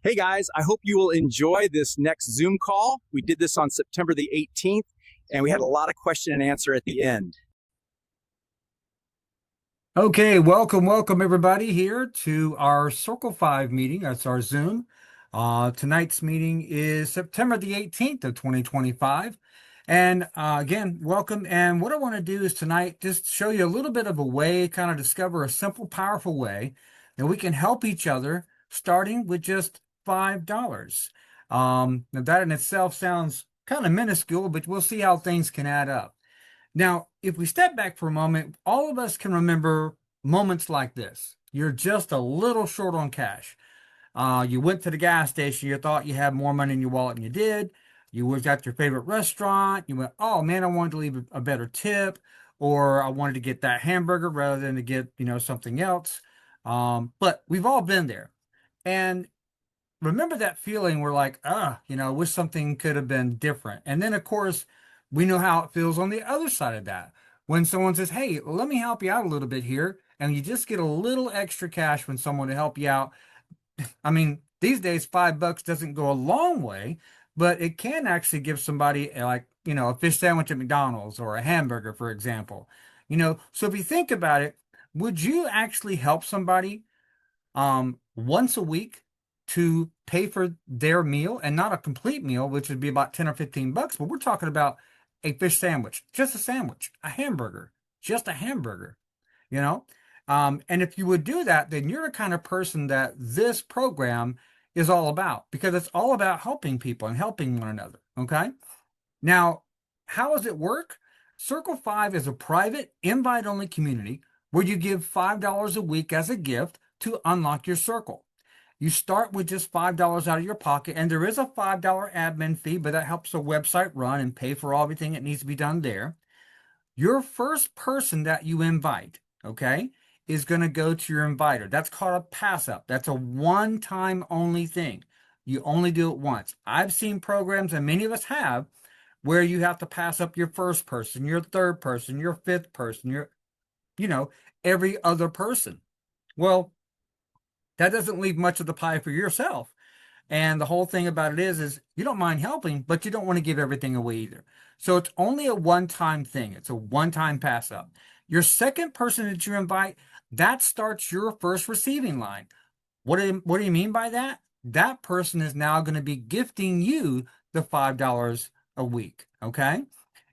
Hey guys, I hope you will enjoy this next Zoom call. We did this on September the 18th, and we had a lot of question and answer at the end. Okay, welcome everybody here to our Circle 5 meeting. That's our Zoom. Tonight's meeting is September the 18th of 2025. And again, welcome. And what I want to do is tonight just show you a little bit of a way, kind of discover a simple, powerful way that we can help each other starting with just $5. Now that in itself sounds kind of minuscule, but we'll see how things can add up. Now, if we step back for a moment, all of us can remember moments like this. You're just a little short on cash. You went to the gas station, you thought you had more money in your wallet than you did. You was at your favorite restaurant. You went, oh man, I wanted to leave a better tip, or I wanted to get that hamburger rather than to get, something else. But we've all been there. And remember that feeling where like, I wish something could have been different. And then of course, we know how it feels on the other side of that. When someone says, hey, let me help you out a little bit here, and you just get a little extra cash when someone to help you out. I mean, these days $5 doesn't go a long way, but it can actually give somebody like, a fish sandwich at McDonald's or a hamburger, for example. So if you think about it, would you actually help somebody once a week to pay for their meal, and not a complete meal, which would be about 10 or $15, but we're talking about a fish sandwich, just a sandwich, a hamburger, just a hamburger, you know? And if you would do that, then you're the kind of person that this program is all about, because it's all about helping people and helping one another. Okay. Now, how does it work? Circle 5 is a private, invite only community where you give $5 a week as a gift to unlock your circle. You start with just $5 out of your pocket, and there is a $5 admin fee, but that helps the website run and pay for everything that needs to be done there. Your first person that you invite, okay, is going to go to your inviter. That's called a pass up. That's a one-time only thing. You only do it once. I've seen programs, and many of us have, where you have to pass up your first person, your third person, your fifth person, you know, every other person. Well, that doesn't leave much of the pie for yourself. And the whole thing about it is you don't mind helping, but you don't want to give everything away either. So it's only a one-time thing. It's a one-time pass up. Your second person that you invite, that starts your first receiving line. What do you mean by that? That person is now going to be gifting you the $5 a week. Okay.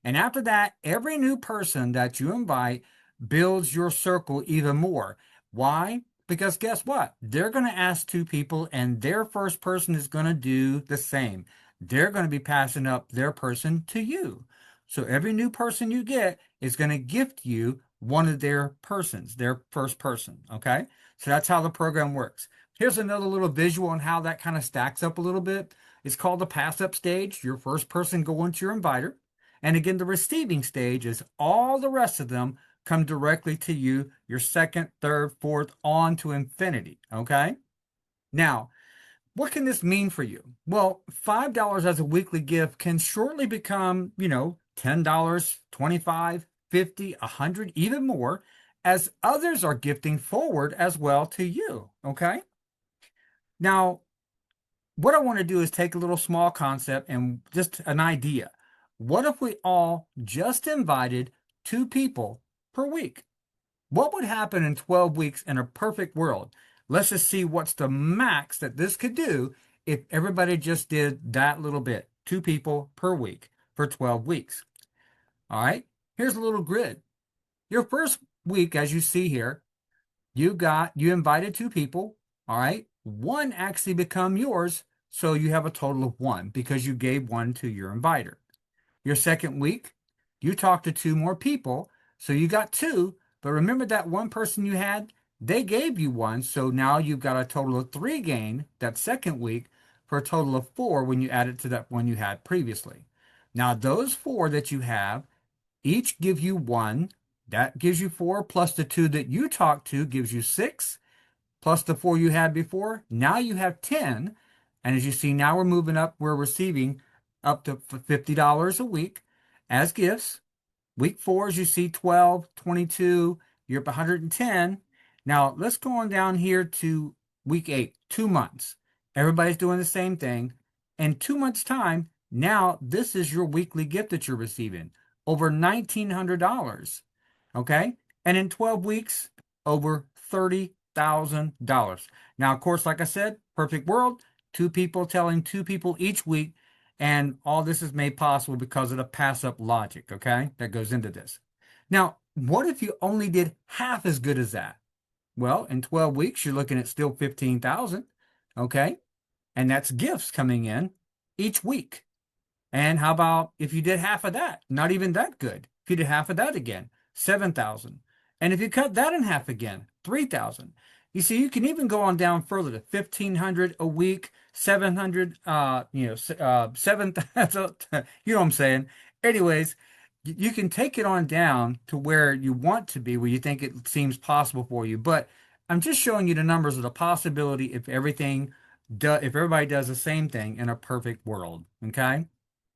And after that, every new person that you invite builds your circle even more. Why? Because guess what? They're going to ask two people, and their first person is going to do the same. They're going to be passing up their person to you. So every new person you get is going to gift you one of their persons, their first person. Okay. So that's how the program works. Here's another little visual on how that kind of stacks up a little bit. It's called the pass up stage. Your first person going to your inviter. And again, the receiving stage is all the rest of them come directly to you, your second, third, fourth, on to infinity. Okay. Now, what can this mean for you? Well, $5 as a weekly gift can shortly become, $10, 25, 50, 100, even more, as others are gifting forward as well to you. Okay. Now, what I want to do is take a little small concept and just an idea. What if we all just invited two people per week? What would happen in 12 weeks in a perfect world? Let's just see what's the max that this could do if everybody just did that little bit, two people per week for 12 weeks. All right, here's a little grid. Your first week, as you see here, you invited two people. All right, one actually become yours, so you have a total of one because you gave one to your inviter. Your second week, you talked to two more people, so you got two. But remember that one person you had, they gave you one, so now you've got a total of three gained that second week for a total of four when you add it to that one you had previously. Now those four that you have each give you one. That gives you four, plus the two that you talked to gives you six, plus the four you had before. Now you have 10. And as you see, now we're moving up. We're receiving up to $50 a week as gifts. Week 4, as you see, 12, 22, you're up 110. Now let's go on down here to week 8, 2 months. Everybody's doing the same thing. In 2 months' time, now this is your weekly gift that you're receiving. Over $1,900. Okay? And in 12 weeks, over $30,000. Now, of course, like I said, perfect world, two people telling two people each week, and all this is made possible because of the pass up logic, okay, that goes into this. Now, what if you only did half as good as that? Well, in 12 weeks, you're looking at still 15,000, okay? And that's gifts coming in each week. And how about if you did half of that? Not even that good. If you did half of that again, 7,000. And if you cut that in half again, 3,000. You see, you can even go on down further to 1,500 a week, 700, 7,000. You know what I'm saying? Anyways, you can take it on down to where you want to be, where you think it seems possible for you. But I'm just showing you the numbers of the possibility if if everybody does the same thing in a perfect world. Okay.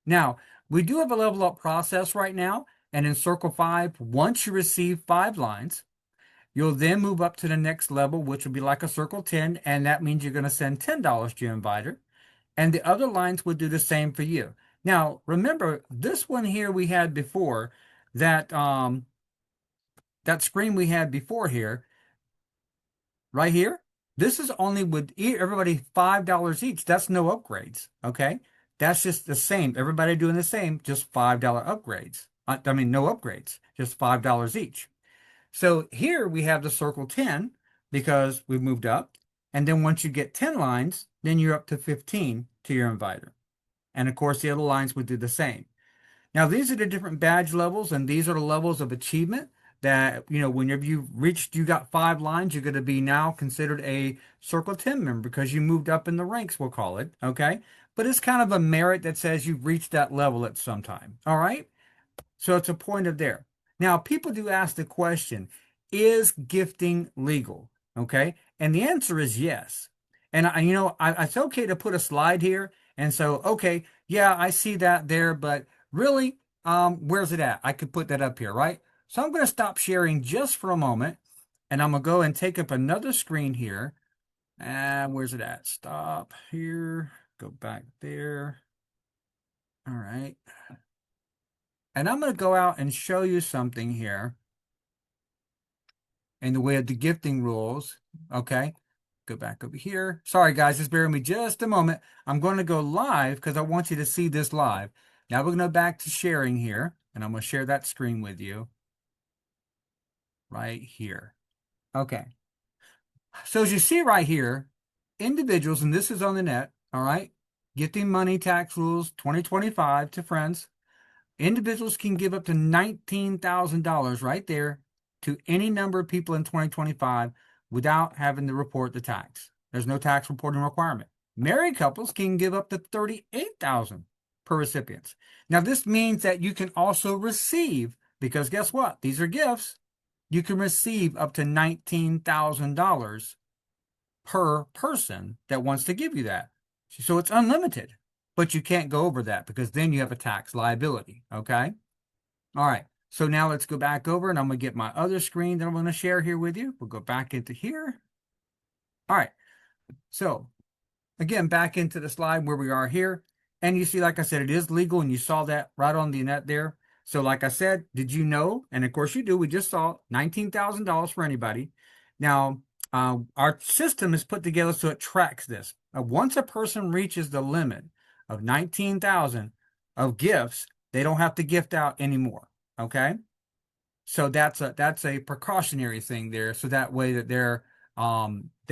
Now, we do have a level up process right now, and in Circle 5, once you receive 5 lines, you'll then move up to the next level, which will be like a Circle 10, and that means you're going to send $10 to your inviter, and the other lines would do the same for you. Now, remember, this one here we had before, that that screen we had before here, right here, this is only with everybody $5 each. That's no upgrades, okay? That's just the same. Everybody doing the same, just $5 upgrades. I mean, no upgrades, just $5 each. So here we have the Circle 10 because we've moved up. And then once you get 10 lines, then you're up to 15 to your inviter. And of course, the other lines would do the same. Now, these are the different badge levels, and these are the levels of achievement that, whenever you got 5 lines, you're going to be now considered a Circle 10 member because you moved up in the ranks, we'll call it. Okay. But it's kind of a merit that says you've reached that level at some time. All right. So it's a point of there. Now, people do ask the question, is gifting legal? Okay. And the answer is yes. And it's okay to put a slide here. And so, okay, yeah, I see that there, but really, where's it at? I could put that up here, right? So I'm going to stop sharing just for a moment, and I'm going to go and take up another screen here. And where's it at? Stop here, go back there. All right. And I'm going to go out and show you something here in the way of the gifting rules. Okay. Go back over here. Sorry, guys, just bear with me just a moment. I'm going to go live because I want you to see this live. Now we're going to go back to sharing here, and I'm going to share that screen with you right here. Okay. So as you see right here, individuals, and this is on the net, all right, gifting money tax rules 2025 to friends. Individuals can give up to $19,000 right there to any number of people in 2025 without having to report the tax. There's no tax reporting requirement. Married couples can give up to $38,000 per recipients. Now, this means that you can also receive, because guess what? These are gifts. You can receive up to $19,000 per person that wants to give you that. So it's unlimited, but you can't go over that because then you have a tax liability. Okay. All right. So now let's go back over, and I'm going to get my other screen that I'm going to share here with you. We'll go back into here. All right. So again, back into the slide where we are here. And you see, like I said, it is legal, and you saw that right on the net there. So like I said, did you know? And of course you do. We just saw $19,000 for anybody. Now, our system is put together so it tracks this. Once a person reaches the limit of 19,000 of gifts, they don't have to gift out anymore. Okay, so that's a precautionary thing there, so that way that they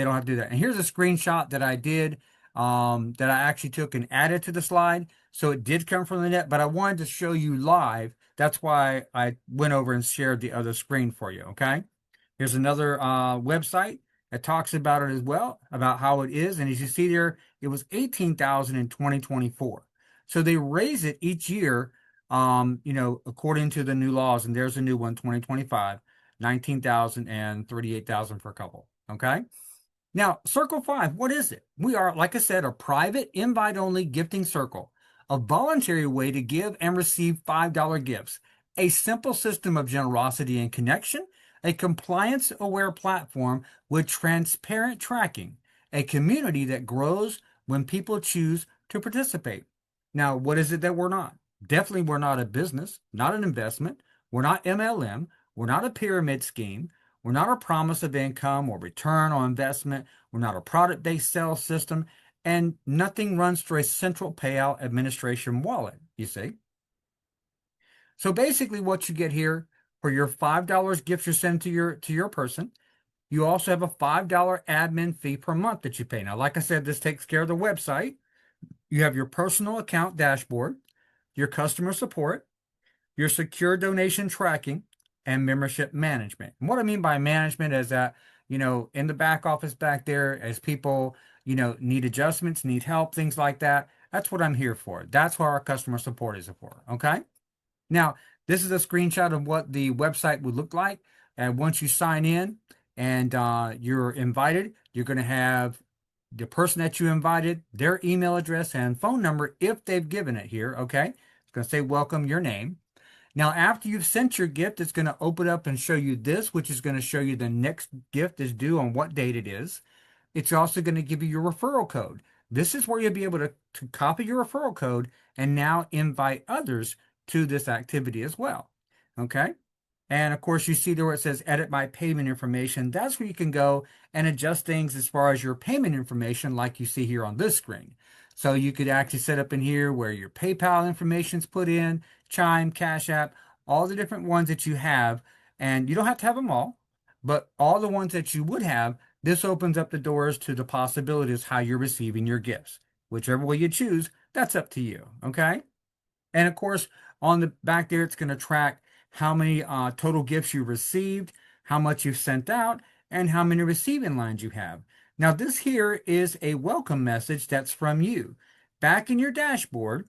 don't have to do that. And here's a screenshot that I did that I actually took and added to the slide. So it did come from the net, but I wanted to show you live. That's why I went over and shared the other screen for you. Okay, here's another website that talks about it as well, about how it is. And as you see there, it was 18,000 in 2024. So they raise it each year. According to the new laws, and there's a new one, 2025, 19,000 and 38,000 for a couple. Okay. Now, Circle 5, what is it? We are, like I said, a private invite-only gifting circle, a voluntary way to give and receive $5 gifts, a simple system of generosity and connection, a compliance-aware platform with transparent tracking, a community that grows when people choose to participate. Now, what is it that we're not? Definitely, we're not a business, not an investment. We're not MLM. We're not a pyramid scheme. We're not a promise of income or return on investment. We're not a product-based sales system. And nothing runs through a central payout administration wallet, you see. So basically what you get here for your $5 gift you send to your person, you also have a $5 admin fee per month that you pay. Now, like I said, this takes care of the website. You have your personal account dashboard, your customer support, your secure donation tracking, and membership management. And what I mean by management is that, in the back office back there, as people, need adjustments, need help, things like that, that's what I'm here for. That's what our customer support is for. Okay. Now, this is a screenshot of what the website would look like. And once you sign in and you're invited, you're going to have the person that you invited, their email address and phone number if they've given it here. Okay. It's going to say welcome, your name. Now, after you've sent your gift, it's going to open up and show you this, which is going to show you the next gift is due on what date it is. It's also going to give you your referral code. This is where you'll be able to copy your referral code and now invite others to this activity as well. Okay. And of course, you see there where it says edit my payment information. That's where you can go and adjust things as far as your payment information, like you see here on this screen. So you could actually set up in here where your PayPal information is put in, Chime, Cash App, all the different ones that you have. And you don't have to have them all, but all the ones that you would have, this opens up the doors to the possibilities how you're receiving your gifts. Whichever way you choose, that's up to you. Okay. And of course, on the back there, it's going to track how many total gifts you received, how much you've sent out, and how many receiving lines you have. Now, this here is a welcome message that's from you. Back in your dashboard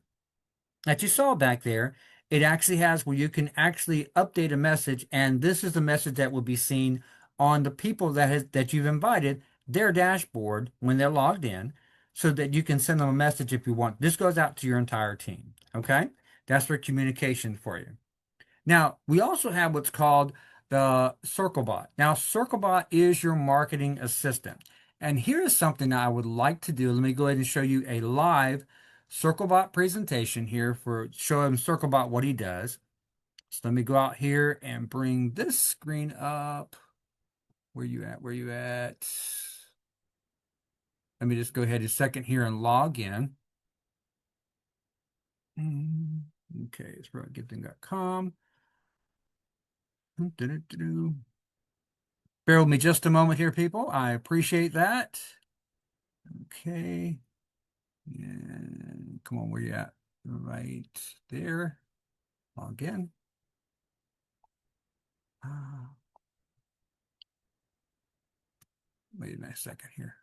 that you saw back there, it actually has where you can actually update a message, and this is the message that will be seen on the people that you've invited, their dashboard when they're logged in, so that you can send them a message if you want. This goes out to your entire team. Okay? That's for communication for you. Now, we also have what's called the CircleBot. Now, CircleBot is your marketing assistant. And here's something that I would like to do. Let me go ahead and show you a live CircleBot presentation here for showing CircleBot what he does. So let me go out here and bring this screen up. Where you at? Where you at? Let me just go ahead a second here and log in. Okay, it's gifting.com. Bear with me just a moment here, people. I appreciate that. Okay. And come on, where you at? Right there. Log in. Wait a minute, second here.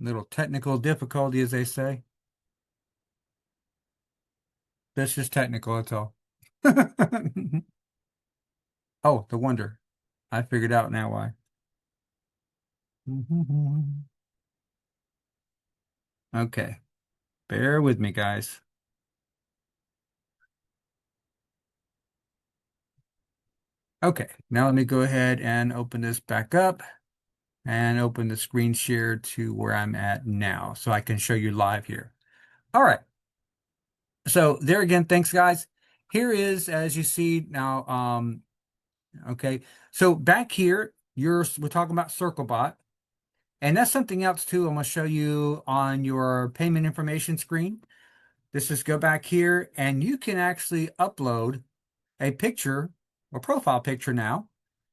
Little technical difficulty, as they say. That's just technical, that's all. Oh, the wonder. I figured out now why. Okay. Bear with me, guys. Okay, now let me go ahead and open this back up and open the screen share to where I'm at now so I can show you live here. All right. So there again, thanks guys. Here is, as you see now, okay. So back here, we're talking about CircleBot. And that's something else too I'm going to show you on your payment information screen. This is go back here and you can actually upload a picture or profile picture now.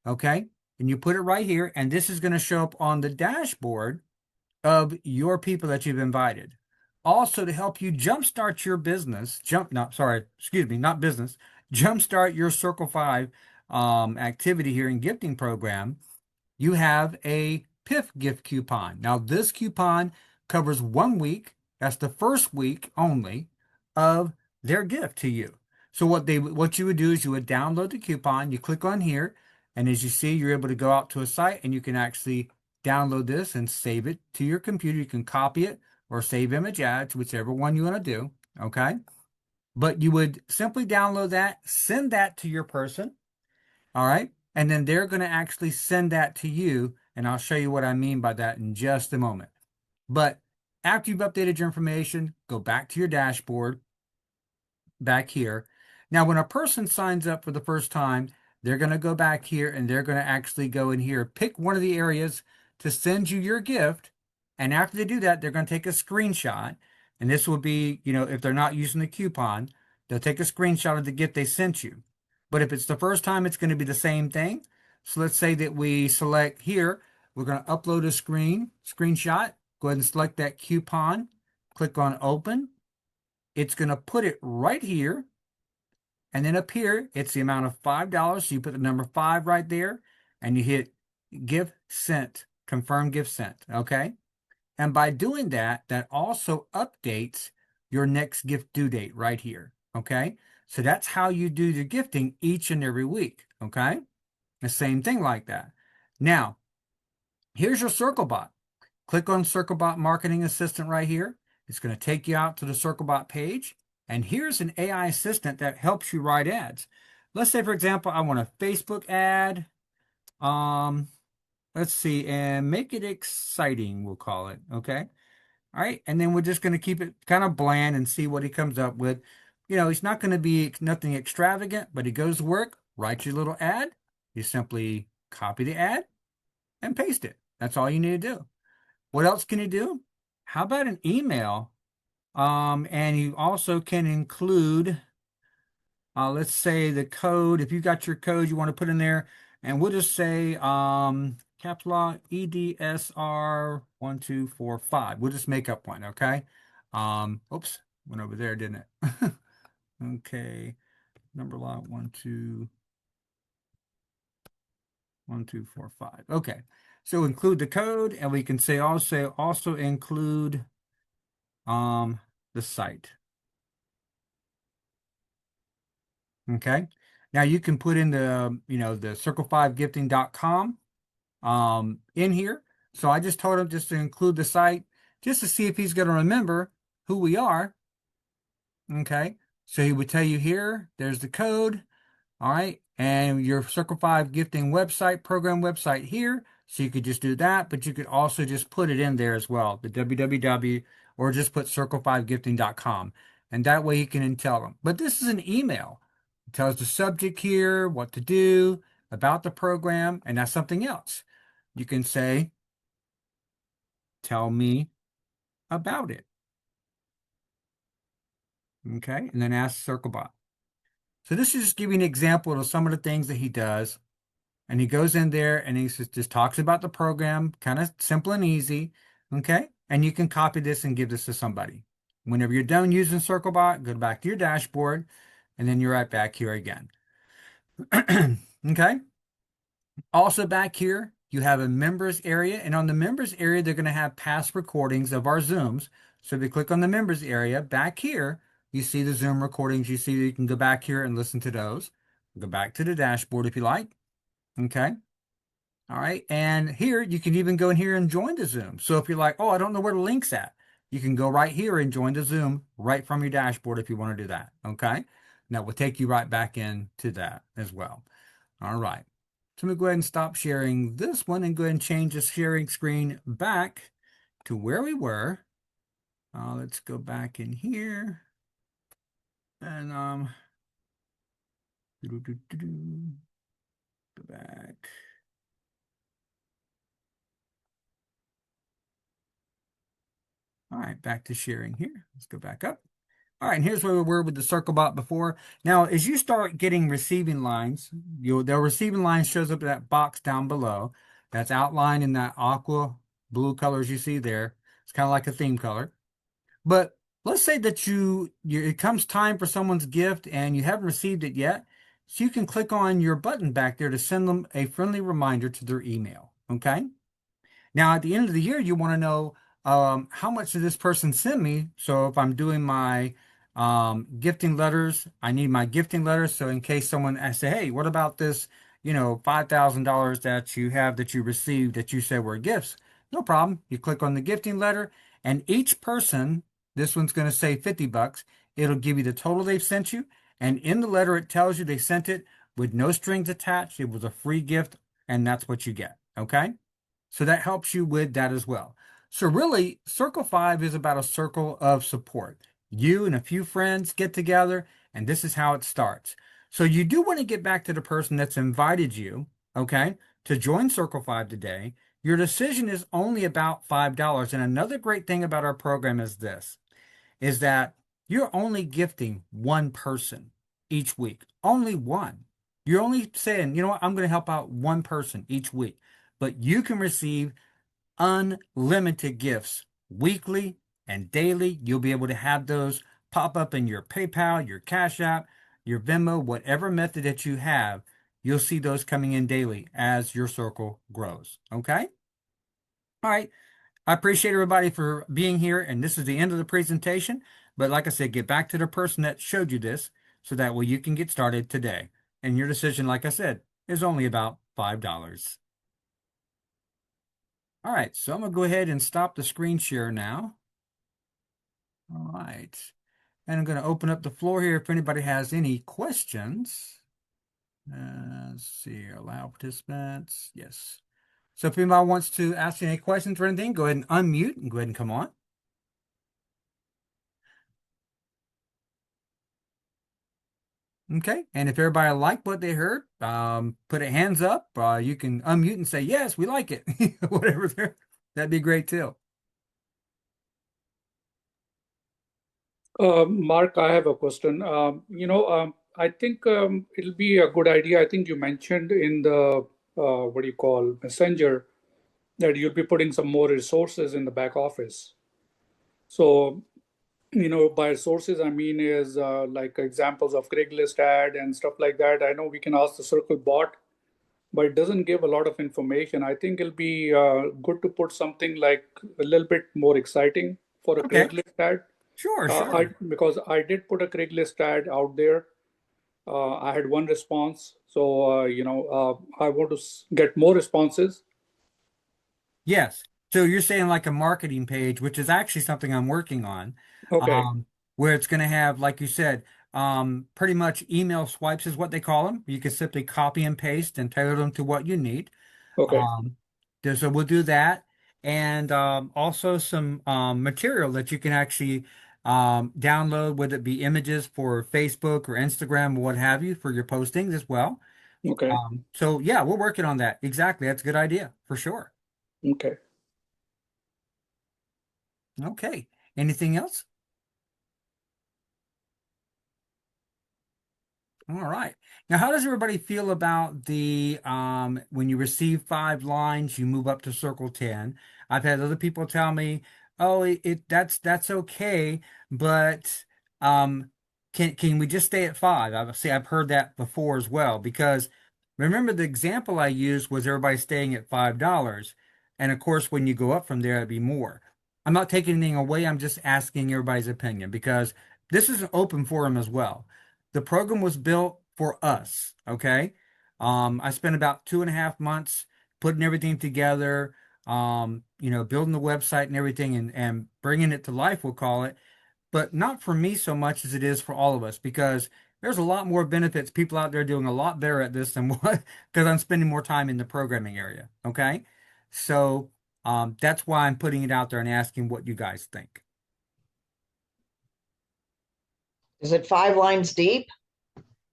Okay. And you put it right here. And this is going to show up on the dashboard of your people that you've invited. Also to help you jumpstart your business, not business, jumpstart your Circle 5 activity here in gifting program, you have a PIF gift coupon. Now this coupon covers 1 week. That's the first week only of their gift to you. So what you would do is you would download the coupon, you click on here, and as you see, you're able to go out to a site and you can actually download this and save it to your computer. You can copy it or save image ads, whichever one you want to do. Okay. But you would simply download that, send that to your person, all right? And then they're going to actually send that to you. And I'll show you what I mean by that in just a moment. But after you've updated your information, go back to your dashboard back here. Now, when a person signs up for the first time, they're going to go back here and they're going to actually go in here, pick one of the areas to send you your gift. And after they do that, they're going to take a screenshot. And this will be, if they're not using the coupon, they'll take a screenshot of the gift they sent you. But if it's the first time, it's going to be the same thing. So let's say that we select here, we're going to upload a screenshot. Go ahead and select that coupon, click on open. It's going to put it right here. And then up here, it's the amount of $5. So you put the number 5 right there and you hit gift sent, confirm gift sent. Okay. And by doing that, that also updates your next gift due date right here. Okay. So that's how you do your gifting each and every week. Okay. The same thing like that. Now, here's your CircleBot. Click on CircleBot Marketing Assistant right here. It's going to take you out to the CircleBot page. And here's an AI assistant that helps you write ads. Let's say, for example, I want a Facebook ad. Let's see, and make it exciting, we'll call it. Okay. All right. And then we're just going to keep it kind of bland and see what he comes up with. He's not going to be nothing extravagant, but he goes to work, writes your little ad. You simply copy the ad and paste it. That's all you need to do. What else can you do? How about an email? And you also can include, let's say the code. If you got your code you want to put in there, and we'll just say capital lock EDSR 1245. We'll just make up one, okay? Oops, went over there, didn't it? Okay, number lock 1245. Okay, so include the code, and we can say also include the site. Okay. Now you can put in the circle5gifting.com in here. So I just told him just to include the site just to see if he's going to remember who we are. Okay. So he would tell you here, there's the code. All right. And your Circle 5 gifting website, program website here. So you could just do that, but you could also just put it in there as well, the www, or just put circle5gifting.com. And that way he can tell them. But this is an email. It tells the subject here, what to do, about the program, and that's something else. You can say, tell me about it. Okay. And then ask CircleBot. So this is just giving an example of some of the things that he does. And he goes in there and he just talks about the program, kind of simple and easy. Okay. And you can copy this and give this to somebody. Whenever you're done using CircleBot, go back to your dashboard and then you're right back here again. Okay. Also back here, you have a members area. And on the members area, they're going to have past recordings of our Zooms. So if you click on the members area back here, you see the Zoom recordings. You see that you can go back here and listen to those. Go back to the dashboard if you like. Okay. All right. And here you can even go in here and join the Zoom. So if you're like, oh, I don't know where the link's at, you can go right here and join the Zoom right from your dashboard if you want to do that. Okay. Now we'll take you right back into that as well. All right. So I'm going to go ahead and stop sharing this one and go ahead and change the sharing screen back to where we were. Let's go back in here and go back. All right, back to sharing here. Let's go back up. All right, and here's where we were with the CircleBot before. Now, as you start getting receiving lines, the receiving line shows up in that box down below. That's outlined in that aqua blue colors you see there. It's kind of like a theme color. But let's say that it comes time for someone's gift and you haven't received it yet. So you can click on your button back there to send them a friendly reminder to their email. Okay. Now, at the end of the year, you want to know how much did this person send me? So if I'm doing my gifting letters, I need my gifting letters. So in case I say, hey, what about this, $5,000 that you have that you received that you said were gifts? No problem. You click on the gifting letter and each person, this one's going to say $50. It'll give you the total they've sent you. And in the letter, it tells you they sent it with no strings attached. It was a free gift, and that's what you get. Okay. So that helps you with that as well. So really, Circle 5 is about a circle of support. You and a few friends get together, and this is how it starts. So you do want to get back to the person that's invited you, okay, to join Circle 5 today. Your decision is only about $5. And another great thing about our program is this, is that you're only gifting one person each week. Only one. You're only saying, you know what, I'm going to help out one person each week. But you can receive unlimited gifts weekly and daily. You'll be able to have those pop up in your PayPal, your Cash App, your Venmo, whatever method that you have. You'll see those coming in daily as your circle grows. Okay? All right. I appreciate everybody for being here, and this is the end of the presentation. But like I said, get back to the person that showed you this so that way you can get started today. And your decision, like I said, is only about $5. All right, so I'm going to go ahead and stop the screen share now. All right, and I'm going to open up the floor here if anybody has any questions. Let's see, allow participants. Yes. So if anybody wants to ask any questions or anything, go ahead and unmute and go ahead and come on. Okay, and if everybody liked what they heard, put a hands up. You can unmute and say, yes, we like it. Whatever, that'd be great too. Mark, I have a question. I think it'll be a good idea. I think you mentioned in the Messenger that you'll be putting some more resources in the back office. So, by resources, I mean is like examples of Craigslist ad and stuff like that. I know we can ask the Circle bot, but it doesn't give a lot of information. I think it'll be good to put something like a little bit more exciting for a Craigslist ad. Sure. Because I did put a Craigslist ad out there. I had one response. So, I want to get more responses. Yes. So you're saying like a marketing page, which is actually something I'm working on. Okay. Where it's going to have, like you said, pretty much email swipes is what they call them. You can simply copy and paste and tailor them to what you need. Okay. So we'll do that. And also some material that you can actually download, whether it be images for Facebook or Instagram or what have you for your postings as well. Okay. So yeah, we're working on that. Exactly. That's a good idea for sure. Okay. Okay. Anything else? All right. Now, how does everybody feel about the when you receive 5 lines, you move up to circle 10? I've had other people tell me, "Oh, that's okay, but can we just stay at 5?" I've heard that before as well, because remember the example I used was everybody staying at $5, and of course when you go up from there, it'd be more. I'm not taking anything away. I'm just asking everybody's opinion because this is an open forum as well. The program was built for us, okay? I spent about 2.5 months putting everything together, building the website and everything and bringing it to life, we'll call it, but not for me so much as it is for all of us because there's a lot more benefits. People out there doing a lot better at this than what, because I'm spending more time in the programming area, okay? So that's why I'm putting it out there and asking what you guys think. Is it 5 lines deep?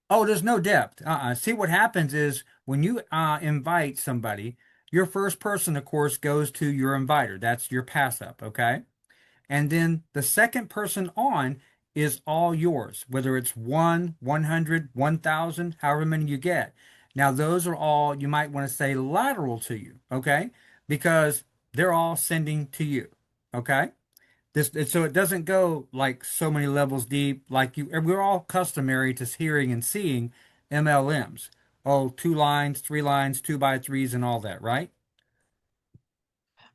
Oh, there's no depth. See, what happens is when you invite somebody, your first person, of course, goes to your inviter. That's your pass up, okay? And then the second person on is all yours, whether it's 1, 100, 1,000, however many you get. Now, those are all, you might want to say, lateral to you, okay? Because they're all sending to you, okay? So it doesn't go like so many levels deep. Like we're all customary to hearing and seeing MLMs. Oh, 2 lines, 3 lines, 2x3s, and all that, right?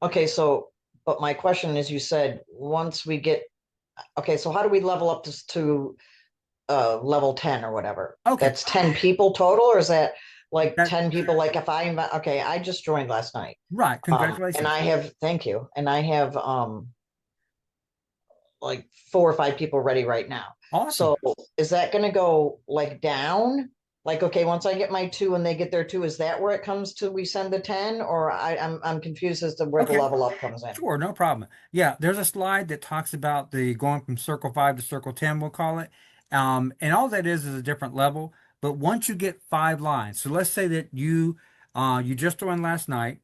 Okay, but my question is, you said once we get, okay, so how do we level up to level 10 or whatever? Okay. That's 10 people total, or is that like 10 people? Like if okay, I just joined last night. Right. Congratulations. Thank you. And I have like 4 or 5 people ready right now. Awesome. So is that going to go like down? Like, okay, once I get my 2 and they get their 2, is that where it comes to we send the 10? Or I'm confused as to where the Okay. level up comes in. Sure, no problem. Yeah, there's a slide that talks about the going from circle 5 to circle 10, we'll call it. And all that is a different level. But once you get 5 lines, so let's say that you just joined last night,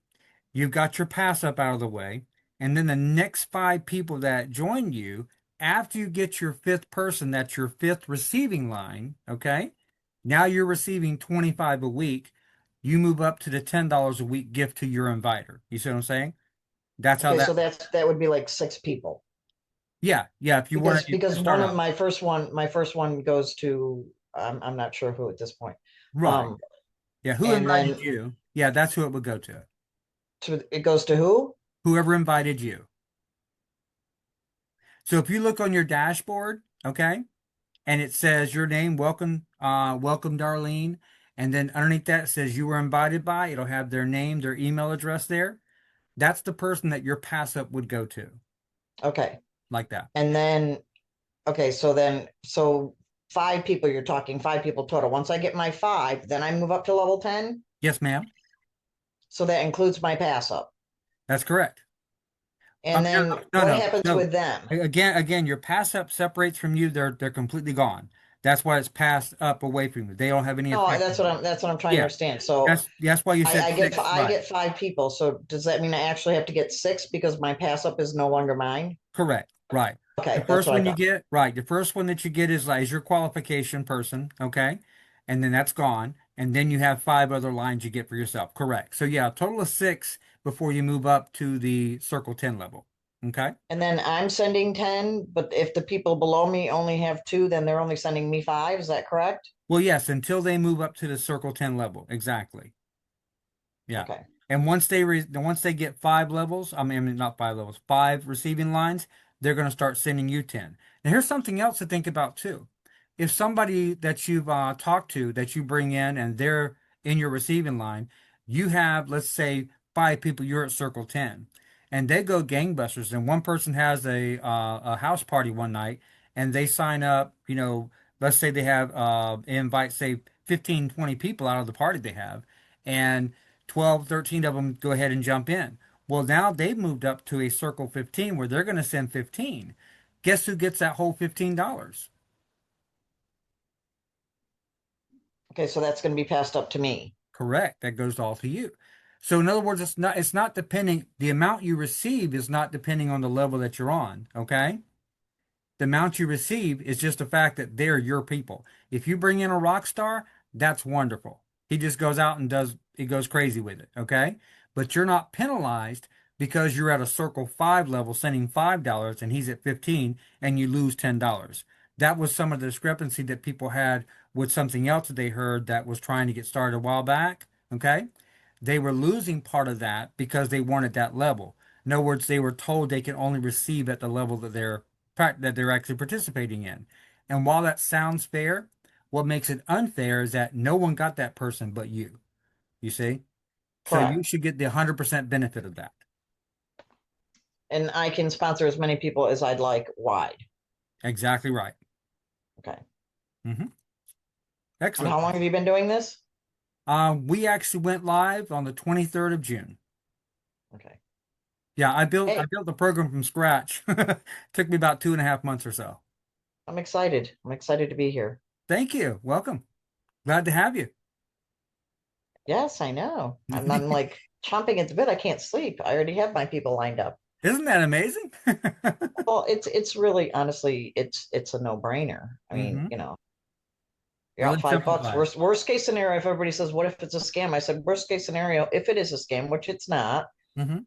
you've got your pass up out of the way, and then the next 5 people that join you, after you get your 5th person, that's your 5th receiving line, okay? Now you're receiving 25 a week. You move up to the $10 a week gift to your inviter. You see what I'm saying? That's how Okay, that. so that would be like 6 people. Yeah, yeah. If you want Because to one start of out, my first one goes to I'm not sure who at this point. right? Yeah, who And invited then you? Yeah, that's who it would go to. it goes to who? Whoever invited you. So if you look on your dashboard, okay, and it says your name, welcome Darlene, and then underneath that it says you were invited by, it'll have their name, their email address there. That's the person that your pass up would go to, Okay. like that. And then okay, so 5 people, you're talking 5 people total. Once I get my 5, then I move up to level 10. Yes, ma'am. So that includes my pass up. That's correct. And No, then no, what no, happens no. with them? Again, your pass up separates from you. They're completely gone. That's why it's passed up away from you. They don't have any No, effect. that's what I'm trying to Yeah, understand. So that's why you said I get 6, I right? get 5 people. So does that mean I actually have to get 6 because my pass up is no longer mine? Correct. Right. Okay, The that's first what I one you thought. get, right. The first one that you get is your qualification person, okay? And then that's gone. And then you have 5 other lines you get for yourself. Correct. So yeah, a total of 6 before you move up to the Circle 10 level. Okay. And then I'm sending 10, but if the people below me only have 2, then they're only sending me 5. Is that correct? Well, yes, until they move up to the Circle 10 level. Exactly. Yeah. Okay. And once they get 5 levels, I mean not 5 levels, 5 receiving lines, they're going to start sending you 10. Now here's something else to think about too. If somebody that you've talked to that you bring in and they're in your receiving line, you have, let's say, 5 people, you're at Circle 10, and they go gangbusters, and one person has a house party one night, and they sign up, let's say they have invite, say, 15, 20 people out of the party they have, and 12, 13 of them go ahead and jump in. Well, now they've moved up to a Circle 15 where they're going to send 15. Guess who gets that whole $15? Okay, so that's going to be passed up to me. Correct. That goes all to you. So in other words, it's not depending, the amount you receive is not depending on the level that you're on, okay? The amount you receive is just the fact that they're your people. If you bring in a rock star, that's wonderful. He just goes out and goes crazy with it, okay? But you're not penalized because you're at a Circle 5 level sending $5 and he's at 15 and you lose $10. That was some of the discrepancy that people had with something else that they heard that was trying to get started a while back, okay? They were losing part of that because they weren't at that level. In other words, they were told they can only receive at the level that they're actually participating in. And while that sounds fair, what makes it unfair is that no one got that person but you. You see? So you Correct. should get the 100% benefit of that. And I can sponsor as many people as I'd like wide. Exactly right. Okay. Mm-hmm. And Excellent. how long have you been doing this? We actually went live on the 23rd of June. Okay. Yeah, I built Hey, the program from scratch. Took me about 2.5 months or so. I'm excited. I'm excited to be here. Thank you. Welcome. Glad to have you. Yes, I know. I'm like chomping at the bit. I can't sleep. I already have my people lined up. Isn't that amazing? Well, it's really honestly, it's a no-brainer. I mean, Mm-hmm. You're Really out $5. simplified. Worst case scenario, if everybody says, "What if it's a scam?" I said, worst case scenario, if it is a scam, which it's not, Mm-hmm.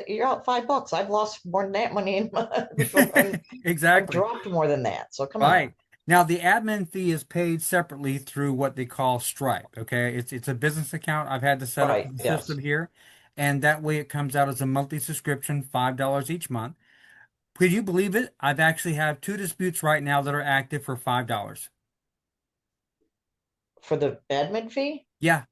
you're out $5. I've lost more than that money in my before, and I've Exactly. dropped more than that. So come on. Right. Now the admin fee is paid separately through what they call Stripe. Okay. It's a business account. I've had to set up Right. the Yes. system here. And that way it comes out as a monthly subscription, $5 each month. Could you believe it? I've actually have 2 disputes right now that are active for $5. For the admin fee, Yeah.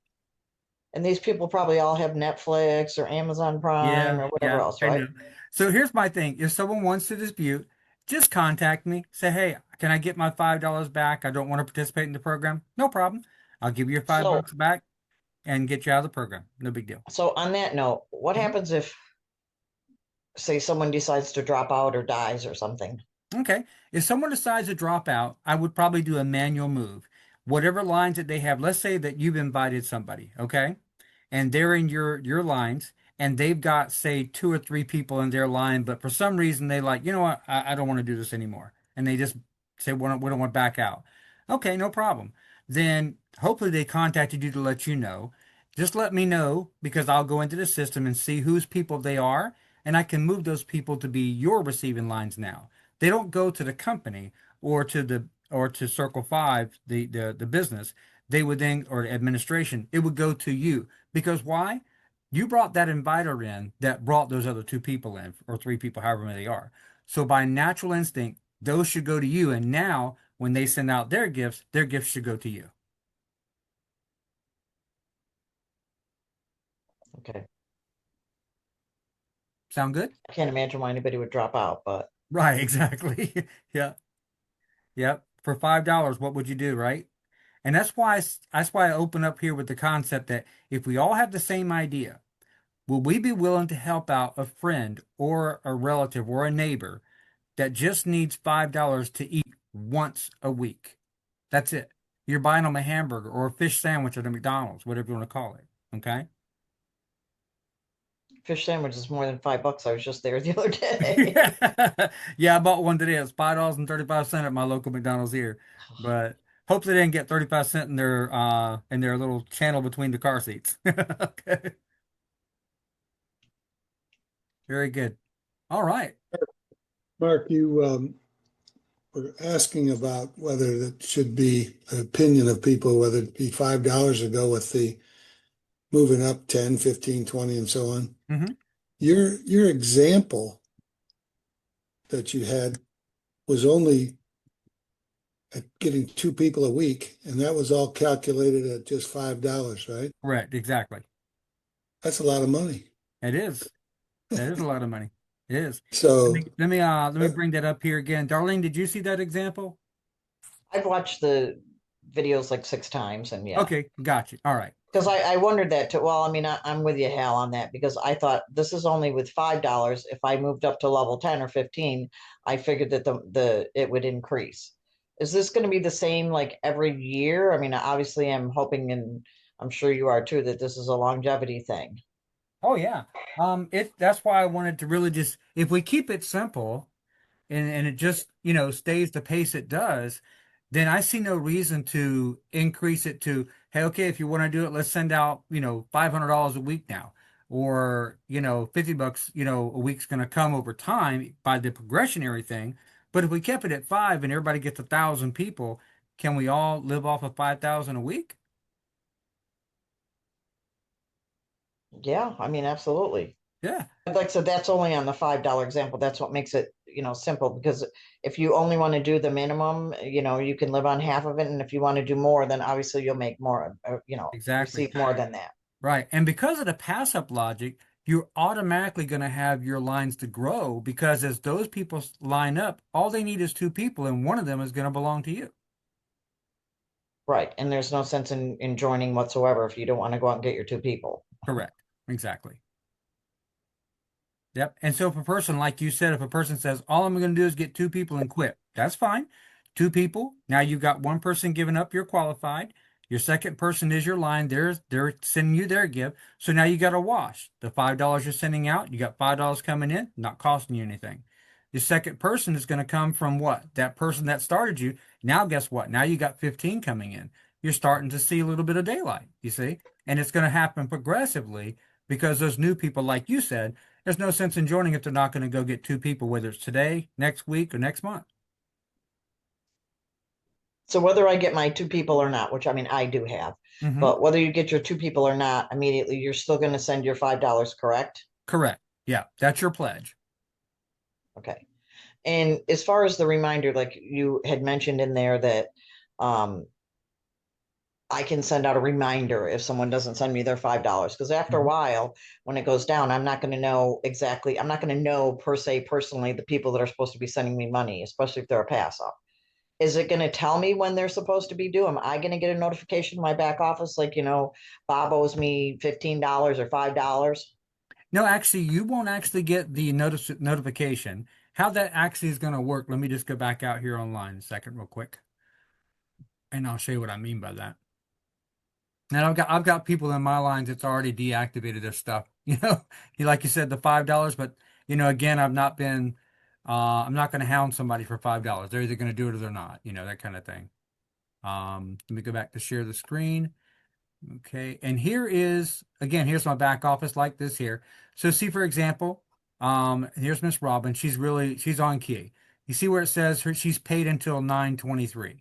and these people probably all have Netflix or Amazon Prime Yeah. or whatever Yeah. else, I right? know. So here's my thing. If someone wants to dispute, just contact me. Say, hey, can I get my $5 back? I don't want to participate in the program. No problem. I'll give you your $5 back and get you out of the program. No big deal. So on that note, what Mhm. happens if, say, someone decides to drop out or dies or something? Okay. If someone decides to drop out, I would probably do a manual move. Whatever lines that they have, let's say that you've invited somebody, okay? And they're in your lines and they've got, say, two or three people in their line, but for some reason they like, you know what, I don't want to do this anymore. And they just say, we don't want to back out. Okay, no problem. Then hopefully they contacted you to let you know. Just let me know because I'll go into the system and see whose people they are, and I can move those people to be your receiving lines now. They don't go to the company or to Circle Five, the business. They would then, or the administration, it would go to you. Because why? You brought that inviter in that brought those other two people in, or three people, however many they are. So by natural instinct, those should go to you. And now when they send out their gifts should go to you. Okay. Sound good? I can't imagine why anybody would drop out, but Right, exactly. Yeah. Yep. For $5, what would you do, right? And that's why I open up here with the concept that if we all have the same idea, will we be willing to help out a friend or a relative or a neighbor that just needs $5 to eat once a week? That's it. You're buying them a hamburger or a fish sandwich at a McDonald's, whatever you want to call it. Okay. fish sandwich is more than $5. I was just there the other day. Yeah, I bought one today. It's $5.35 at my local McDonald's here. But hopefully they didn't get 35 cents in their little channel between the car seats. Okay. Very good. All right. Mark, you were asking about whether that should be an opinion of people, whether it be $5 or go with the moving up 10, 15, 20, and so on. Mhm. Your example that you had was only at getting two people a week, and that was all calculated at just $5, right? Correct. Exactly. That's a lot of money. It is. It is a lot of money. It is. So Let me bring that up here again. Darlene, did you see that example? I've watched the videos like 6 times, and yeah. Okay, got you. All right. Because I wondered that too. Well, I mean, I'm with you, Hal, on that because I thought this is only with $5. If I moved up to level 10 or 15, I figured that the it would increase. Is this going to be the same like every year? I mean, obviously, I'm hoping, and I'm sure you are too, that this is a longevity thing. Oh yeah. That's why I wanted to really just, if we keep it simple and it just, stays the pace it does, then I see no reason to increase it to, hey, okay, if you want to do it, let's send out, $500 a week now. Or, $50, a week's going to come over time by the progressionary thing. But if we kept it at 5 and everybody gets 1,000 people, can we all live off of 5,000 a week? Yeah, I mean, absolutely. Yeah. Like I said, that's only on the $5 example. That's what makes it, simple because if you only want to do the minimum, you can live on half of it. And if you want to do more, then obviously you'll make more, Exactly. receive more than that. Right. And because of the pass up logic, you're automatically going to have your lines to grow because as those people line up, all they need is two people and one of them is going to belong to you. Right. And there's no sense in joining whatsoever if you don't want to go out and get your two people. Correct. Exactly. Yep. And so if a person, like you said, if a person says, all I'm going to do is get two people and quit, that's fine. Two people. Now you've got one person giving up, you're qualified. Your second person is your line. They're sending you their gift. So now you got a wash. The $5 you're sending out, you got $5 coming in, not costing you anything. The second person is going to come from what? That person that started you. Now guess what? Now you got 15 coming in. You're starting to see a little bit of daylight, you see? And it's going to happen progressively because those new people, like you said, there's no sense in joining if they're not going to go get two people, whether it's today, next week, or next month. So whether I get my two people or not, which I mean, I do have, Mhm. but whether you get your two people or not, immediately you're still going to send your $5, correct? Correct. Yeah, that's your pledge. Okay. And as far as the reminder, like you had mentioned in there that I can send out a reminder if someone doesn't send me their $5. Because after a while, when it goes down, I'm not going to know exactly, I'm not going to know per se personally the people that are supposed to be sending me money, especially if they're a pass up. is it gonna tell me when they're supposed to be due? Am I gonna get a notification in my back office, like, Bob owes me $15 or $5? No, actually, you won't actually get the notification. How that actually is going to work, let me just go back out here online a second real quick, and I'll show you what I mean by that. And I've got people in my lines that's already deactivated their stuff. Like you said, the $5, but again, I'm not going to hound somebody for $5. They're either going to do it or they're not, that kind of thing. Let me go back to share the screen. Okay, and here's my back office like this here. So see, for example, here's Miss Robin. She's on key. You see where it says she's paid until 9/23.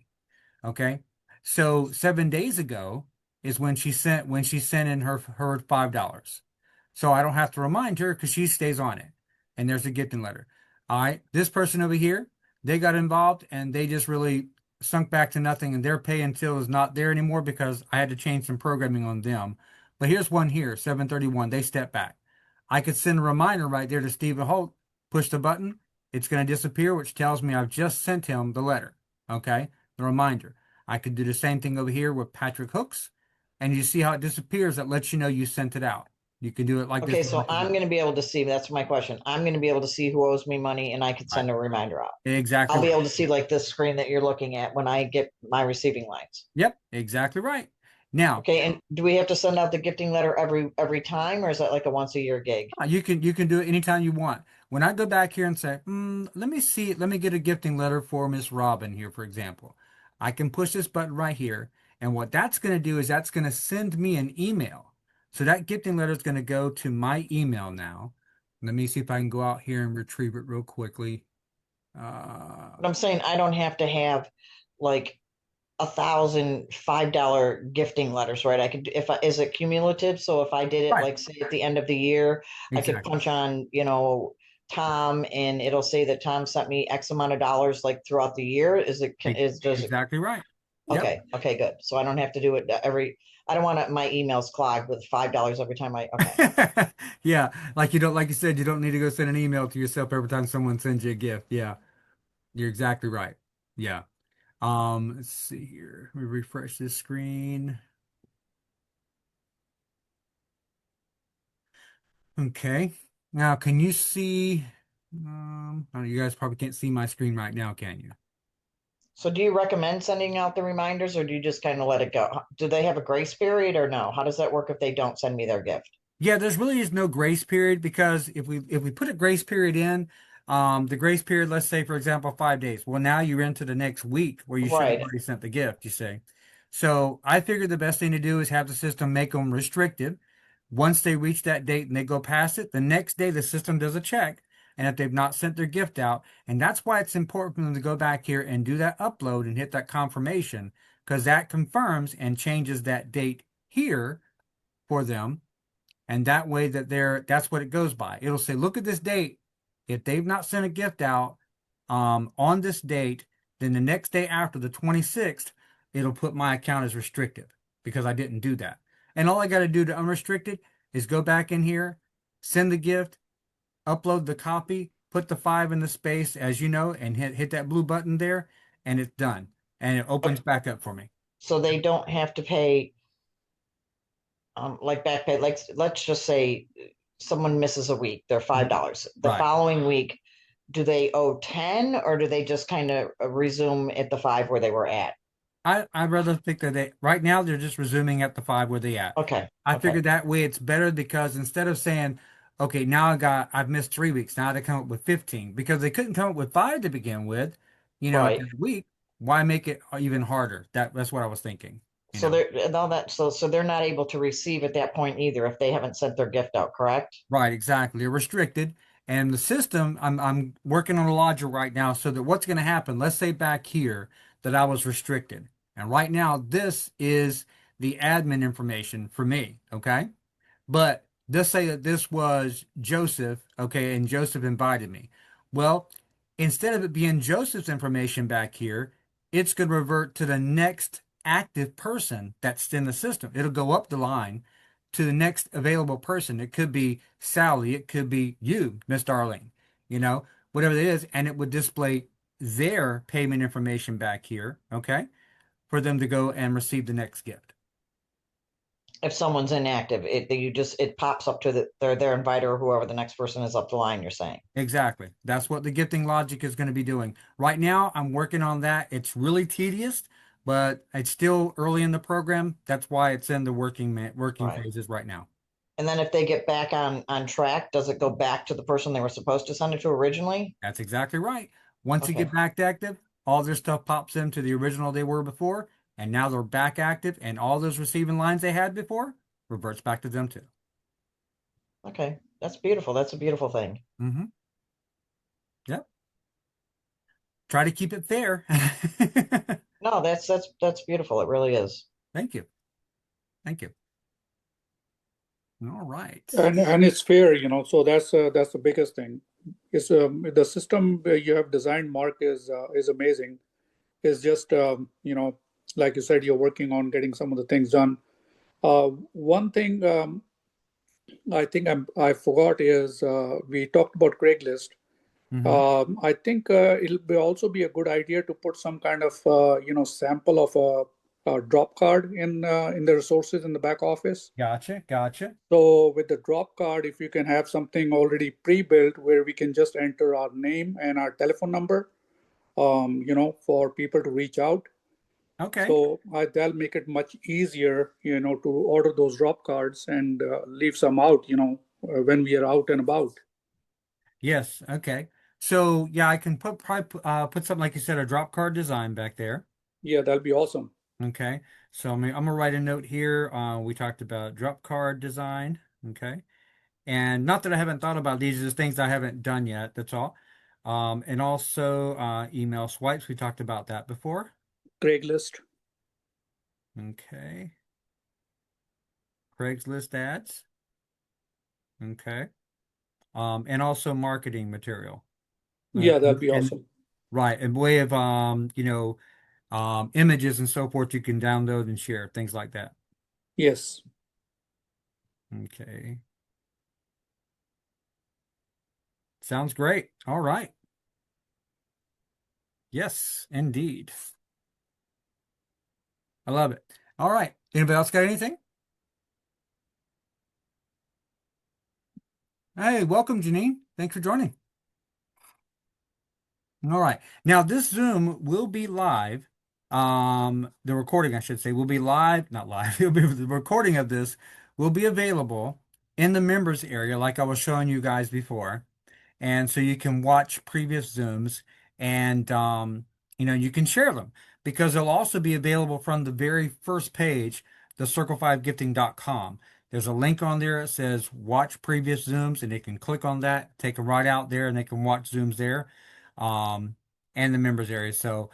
Okay, so 7 days ago is when she sent in her $5. So I don't have to remind her because she stays on it. And there's a gifting letter. All right, this person over here, they got involved and they just really sunk back to nothing, and their pay until is not there anymore because I had to change some programming on them. But here's one here, 731. They step back. I could send a reminder right there to Stephen Holt, push the button. It's going to disappear, which tells me I've just sent him the letter. Okay, the reminder. I could do the same thing over here with Patrick Hooks, and you see how it disappears. That lets you know you sent it out. You can do it like this. Okay, so I'm gonna be able to see, that's my question. I'm gonna be able to see who owes me money and I could send a reminder out. Exactly. I'll be right. able to see like this screen that you're looking at when I get my receiving lines. Yep, exactly right. Now, Okay, and do we have to send out the gifting letter every time, or is that like a once a year gig? you can do it anytime you want. When I go back here and say, let me see, let me get a gifting letter for Miss Robin here, for example, I can push this button right here, and what that's going to do is that's going to send me an email. So that gifting letter is going to go to my email now. Let me see if I can go out here and retrieve it real quickly. But I'm saying I don't have to have like 1,000 $5 gifting letters, right? I could, is it cumulative? So if I did it Right. like say at the end of the year, I could Exactly. punch on, Tom, and it'll say that Tom sent me X amount of dollars like throughout the year. Does it? Exactly right. Yep. Okay. Okay, good. So I don't have to do it I don't want my emails clogged with $5 every time okay. Yeah, like you said, you don't need to go send an email to yourself every time someone sends you a gift. Yeah, you're exactly right. Yeah. Let's see here. Let me refresh this screen. Okay. Now, can you see? I don't know, you guys probably can't see my screen right now, can you? So do you recommend sending out the reminders, or do you just kind of let it go? Do they have a grace period or no? How does that work if they don't send me their gift? Yeah, there's really is no grace period because if we put a grace period in, the grace period, let's say for example, 5 days. Well, now you're into the next week where you should have Right. already sent the gift, you say. So I figured the best thing to do is have the system make them restricted. Once they reach that date and they go past it, the next day the system does a check. And if they've not sent their gift out, and that's why it's important for them to go back here and do that upload and hit that confirmation, because that confirms and changes that date here for them. And that way that's what it goes by. It'll say, look at this date. If they've not sent a gift out on this date, then the next day after the 26th, it'll put my account as restricted because I didn't do that. And all I got to do to unrestricted is go back in here, send the gift, upload the copy, put the 5 in the space, as you know, and hit that blue button there, and it's done. And it opens back up for me. So they don't have to pay like back pay. Like let's just say someone misses a week, they're $5. The Right. following week, do they owe 10, or do they just kind of resume at the 5 where they were at? I'd rather think that right now they're just resuming at the 5 where they at. Okay. I Okay. figured that way it's better because instead of saying, okay, now I've missed 3 weeks, now they come up with 15 because they couldn't come up with 5 to begin with, Right. in a week. Why make it even harder? That's what I was thinking. So they're not able to receive at that point either if they haven't sent their gift out, correct? Right, exactly. They're restricted. And the system, I'm working on a logic right now so that what's going to happen, let's say back here that I was restricted. And right now, this is the admin information for me, okay? But let's say that this was Joseph, okay, and Joseph invited me. Well, instead of it being Joseph's information back here, it's going to revert to the next active person that's in the system. It'll go up the line to the next available person. It could be Sally, it could be you, Miss Darlene, whatever it is, and it would display their payment information back here, okay, for them to go and receive the next gift. If someone's inactive, it pops up to their inviter or whoever the next person is up the line, you're saying. Exactly. That's what the gifting logic is going to be doing. Right now, I'm working on that. It's really tedious, but it's still early in the program. That's why it's in the working Right. phases right now. And then if they get back on track, does it go back to the person they were supposed to send it to originally? That's exactly right. Once you Okay. get back active, all their stuff pops into the original they were before, and now they're back active, and all those receiving lines they had before reverts back to them too. Okay. That's beautiful. That's a beautiful thing. Mm-hmm. Yep. Try to keep it fair. No, that's beautiful. It really is. Thank you. Thank you. All right. And it's fair, so that's the biggest thing. It's the system you have designed, Mark, is amazing. It's just like you said, you're working on getting some of the things done. One thing I think I forgot is we talked about Craigslist. Mhm. I think it'll also be a good idea to put some kind of sample of a drop card in the resources in the back office. Gotcha. So with the drop card, if you can have something already pre-built where we can just enter our name and our telephone number, for people to reach out. Okay. So that'll make it much easier, to order those drop cards and leave some out, when we are out and about. Yes. Okay. So yeah, I can probably put something like you said, a drop card design back there. Yeah, that'll be awesome. Okay. So I'm gonna write a note here. We talked about drop card design. Okay. And not that I haven't thought about these, are just things I haven't done yet. That's all. And also email swipes. We talked about that before. Craigslist. Okay. Craigslist ads. Okay. And also marketing material. Yeah, that'll be And awesome. right, a way of images and so forth you can download and share, things like that. Yes. Okay. Sounds great. All right. Yes, indeed. I love it. All right. Anybody else got anything? Hey, welcome, Janine. Thanks for joining. All right. Now this Zoom will be live. The recording, I should say, will be live, not live. It'll be the recording of this will be available in the members area, like I was showing you guys before. And so you can watch previous Zooms and you can share them because they'll also be available from the very first page, the circle5gifting.com. There's a link on there that says watch previous Zooms, and they can click on that, take them right out there, and they can watch Zooms there, and the members area. So,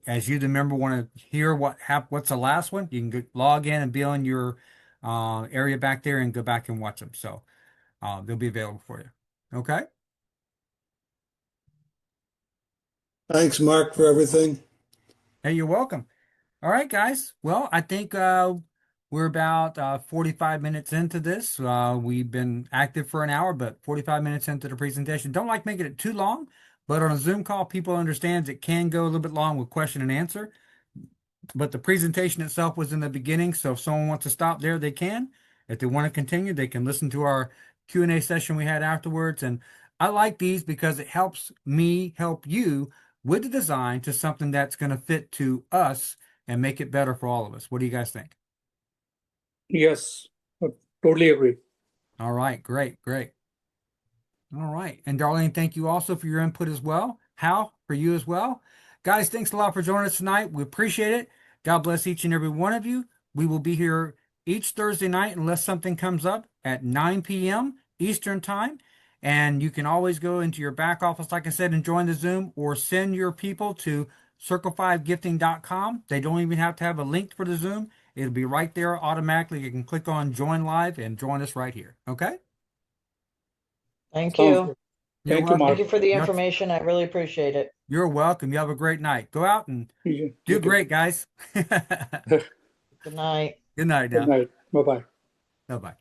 as you, the member, want to hear what's the last one, you can log in and be on your area back there and go back and watch them. So they'll be available for you. Okay. Thanks, Mark, for everything. Hey, you're welcome. All right, guys. Well, I think we're about 45 minutes into this. We've been active for an hour, but 45 minutes into the presentation. Don't like making it too long, but on a Zoom call, people understand it can go a little bit long with question and answer. But the presentation itself was in the beginning, so if someone wants to stop there, they can. If they want to continue, they can listen to our Q&A session we had afterwards. And I like these because it helps me help you with the design to something that's going to fit to us and make it better for all of us. What do you guys think? Yes, totally agree. All right, great. All right. And Darlene, thank you also for your input as well. Hal, for you as well. Guys, thanks a lot for joining us tonight. We appreciate it. God bless each and every one of you. We will be here each Thursday night unless something comes up at 9 p.m. Eastern Time. And you can always go into your back office, like I said, and join the Zoom or send your people to circle5gifting.com. They don't even have to have a link for the Zoom. It'll be right there automatically. You can click on join live and join us right here. Okay? Thank Sounds you. good. You're Thank you, welcome. Mark. Thank you for the Yes. information. I really appreciate it. You're welcome. You have a great night. Go out and You do too. great, guys. Good night. Good night Good now. night. Bye-bye. Bye-bye.